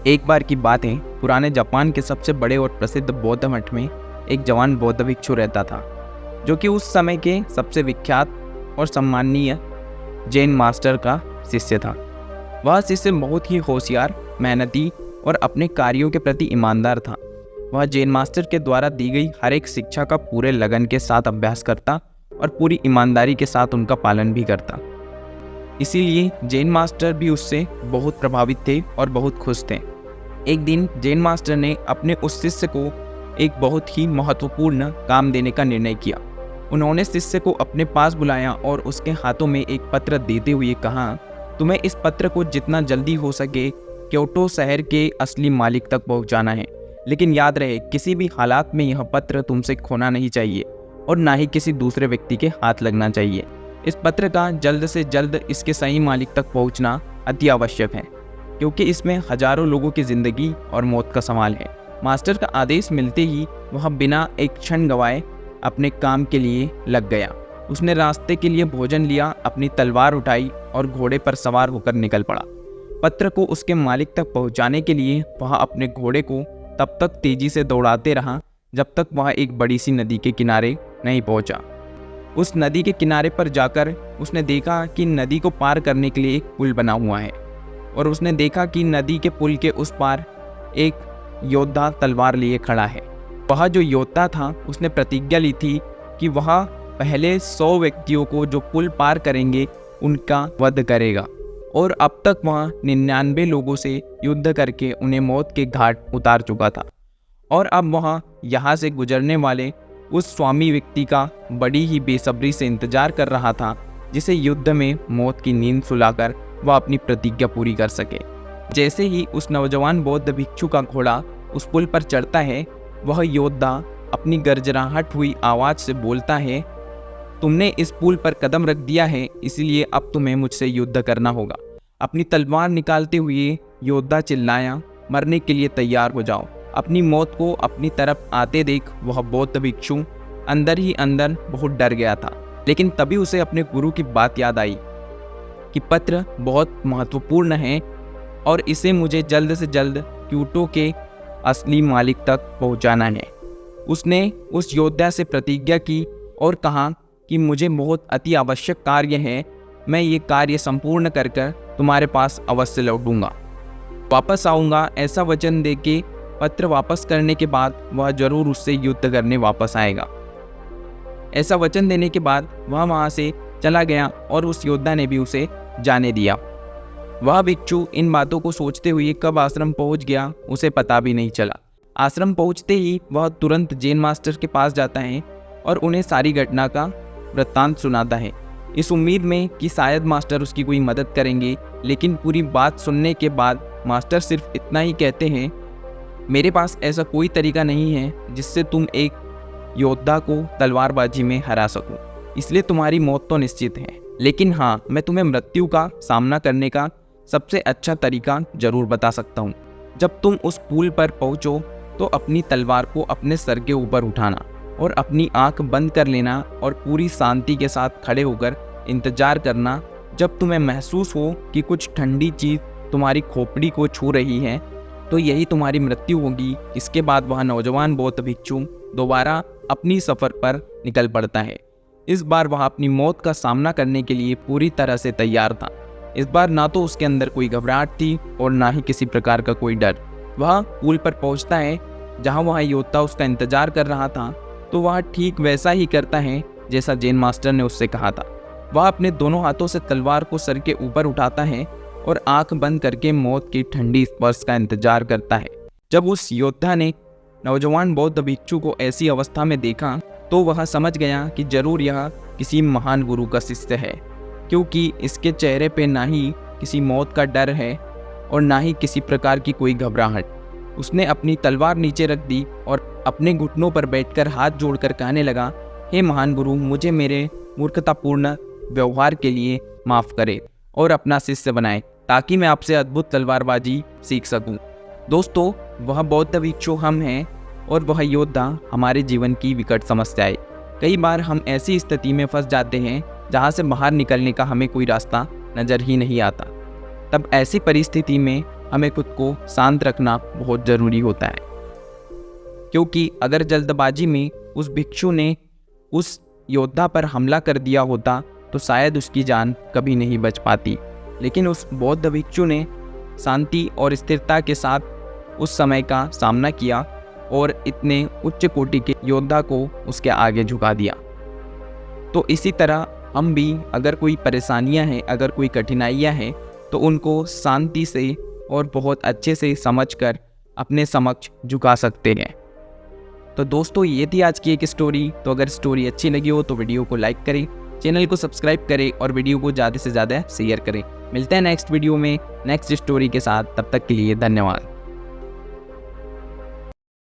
एक बार की बात है, पुराने जापान के सबसे बड़े और प्रसिद्ध बौद्ध मठ में एक जवान बौद्ध भिक्षु रहता था, जो कि उस समय के सबसे विख्यात और सम्माननीय जैन मास्टर का शिष्य था। वह शिष्य बहुत ही होशियार, मेहनती और अपने कार्यों के प्रति ईमानदार था। वह जैन मास्टर के द्वारा दी गई हर एक शिक्षा का पूरे लगन के साथ अभ्यास करता और पूरी ईमानदारी के साथ उनका पालन भी करता। इसीलिए जैन मास्टर भी उससे बहुत प्रभावित थे और बहुत खुश थे। एक दिन जैन मास्टर ने अपने उस शिष्य को एक बहुत ही महत्वपूर्ण काम देने का निर्णय किया। उन्होंने शिष्य को अपने पास बुलाया और उसके हाथों में एक पत्र देते हुए कहा, तुम्हें इस पत्र को जितना जल्दी हो सके क्योटो शहर के असली मालिक तक पहुंचाना है। लेकिन याद रहे, किसी भी हालात में यह पत्र तुमसे खोना नहीं चाहिए और ना ही किसी दूसरे व्यक्ति के हाथ लगना चाहिए। इस पत्र का जल्द से जल्द इसके सही मालिक तक पहुंचना अति आवश्यक है, क्योंकि इसमें हजारों लोगों की जिंदगी और मौत का सवाल है। मास्टर का आदेश मिलते ही वह बिना एक क्षण गवाए अपने काम के लिए लग गया। उसने रास्ते के लिए भोजन लिया, अपनी तलवार उठाई और घोड़े पर सवार होकर निकल पड़ा। पत्र को उसके मालिक तक पहुंचाने के लिए वह अपने घोड़े को तब तक तेजी से दौड़ाते रहा जब तक वह एक बड़ी सी नदी के किनारे नहीं पहुंचा। उस नदी के किनारे पर जाकर उसने देखा कि नदी को पार करने के लिए एक पुल बना हुआ है, और उसने देखा कि नदी के पुल के उस पार एक योद्धा तलवार लिए खड़ा है। वह जो योद्धा था, उसने प्रतिज्ञा ली थी कि वह पहले 100 व्यक्तियों को जो पुल पार करेंगे उनका वध करेगा, और अब तक वह 99 लोगों से युद्ध करके उन्हें मौत के घाट उतार चुका था। और अब वह यहाँ से गुजरने वाले उस स्वामी व्यक्ति का बड़ी ही बेसब्री से इंतजार कर रहा था, जिसे युद्ध में मौत की नींद सुलाकर वह अपनी प्रतिज्ञा पूरी कर सके। जैसे ही उस नौजवान बौद्ध भिक्षु का घोड़ा उस पुल पर चढ़ता है, वह योद्धा अपनी गर्जराहट हुई आवाज से बोलता है, तुमने इस पुल पर कदम रख दिया है, इसलिए अब तुम्हें मुझसे युद्ध करना होगा। अपनी तलवार निकालते हुए योद्धा चिल्लाया, मरने के लिए तैयार हो जाओ। अपनी मौत को अपनी तरफ आते देख वह बौद्ध भिक्षु अंदर ही अंदर बहुत डर गया था। लेकिन तभी उसे अपने गुरु की बात याद आई कि पत्र बहुत महत्वपूर्ण है और इसे मुझे जल्द से जल्द क्योटो के असली मालिक तक पहुंचाना है। उसने उस योद्धा से प्रतिज्ञा की और कहा कि मुझे बहुत अति आवश्यक कार्य है, मैं ये कार्य संपूर्ण कर कर तुम्हारे पास अवश्य लौटूंगा, वापस आऊँगा। ऐसा वचन देके पत्र वापस करने के बाद वह जरूर उससे युद्ध करने वापस आएगा। ऐसा वचन देने के बाद वह वहाँ से चला गया और उस योद्धा ने भी उसे जाने दिया। वह भिक्षु इन बातों को सोचते हुए कब आश्रम पहुँच गया उसे पता भी नहीं चला। आश्रम पहुँचते ही वह तुरंत जैन मास्टर के पास जाता है और उन्हें सारी घटना का वृत्तांत सुनाता है, इस उम्मीद में कि शायद मास्टर उसकी कोई मदद करेंगे। लेकिन पूरी बात सुनने के बाद मास्टर सिर्फ इतना ही कहते हैं, मेरे पास ऐसा कोई तरीका नहीं है जिससे तुम एक योद्धा को तलवारबाजी में हरा सको, इसलिए तुम्हारी मौत तो निश्चित है। लेकिन हाँ, मैं तुम्हें मृत्यु का सामना करने का सबसे अच्छा तरीका जरूर बता सकता हूँ। जब तुम उस पुल पर पहुँचो तो अपनी तलवार को अपने सर के ऊपर उठाना और अपनी आंख बंद कर लेना और पूरी शांति के साथ खड़े होकर इंतजार करना। जब तुम्हें महसूस हो कि कुछ ठंडी चीज़ तुम्हारी खोपड़ी को छू रही है तो यही तुम्हारी मृत्यु होगी। इसके बाद वह नौजवान बौद्ध भिक्षु दोबारा अपनी सफ़र पर निकल पड़ता है। इस बार वह अपनी मौत का सामना करने के लिए पूरी तरह से तैयार था। इस बार ना तो उसके अंदर कोई घबराहट थी और ना ही किसी प्रकार का कोई डर। वह पुल पर पहुंचता है जहां वह योद्धा उसका इंतजार कर रहा था, तो वह ठीक वैसा ही करता है जैसा जैन मास्टर ने उससे कहा था। वह अपने दोनों हाथों से तलवार को सर के ऊपर उठाता है और आंख बंद करके मौत की ठंडी स्पर्श का इंतजार करता है। जब उस योद्धा ने नौजवान बौद्ध भिक्षु को ऐसी अवस्था में देखा तो वह समझ गया कि जरूर यह किसी महान गुरु का शिष्य है, क्योंकि इसके चेहरे पे ना ही किसी मौत का डर है और ना ही किसी प्रकार की कोई घबराहट। उसने अपनी तलवार नीचे रख दी और अपने घुटनों पर बैठकर हाथ जोड़कर कहने लगा, हे महान गुरु, मुझे मेरे मूर्खतापूर्ण व्यवहार के लिए माफ़ करे और अपना शिष्य बनाए, ताकि मैं आपसे अद्भुत तलवारबाजी सीख सकूं। दोस्तों, वह बौद्ध भिक्षु हम हैं और वह योद्धा हमारे जीवन की विकट समस्या है। कई बार हम ऐसी स्थिति में फंस जाते हैं जहां से बाहर निकलने का हमें कोई रास्ता नज़र ही नहीं आता। तब ऐसी परिस्थिति में हमें खुद को शांत रखना बहुत ज़रूरी होता है, क्योंकि अगर जल्दबाजी में उस भिक्षु ने उस योद्धा पर हमला कर दिया होता तो शायद उसकी जान कभी नहीं बच पाती। लेकिन उस बौद्ध भिक्षु ने शांति और स्थिरता के साथ उस समय का सामना किया और इतने उच्च कोटि के योद्धा को उसके आगे झुका दिया। तो इसी तरह हम भी अगर कोई परेशानियां हैं, अगर कोई कठिनाइयां हैं, तो उनको शांति से और बहुत अच्छे से समझकर अपने समक्ष झुका सकते हैं। तो दोस्तों, ये थी आज की एक स्टोरी। तो अगर स्टोरी अच्छी लगी हो तो वीडियो को लाइक करें, चैनल को सब्सक्राइब करें और वीडियो को ज़्यादा से ज़्यादा शेयर करें। मिलते हैं नेक्स्ट वीडियो में नेक्स्ट स्टोरी के साथ। तब तक के लिए धन्यवाद।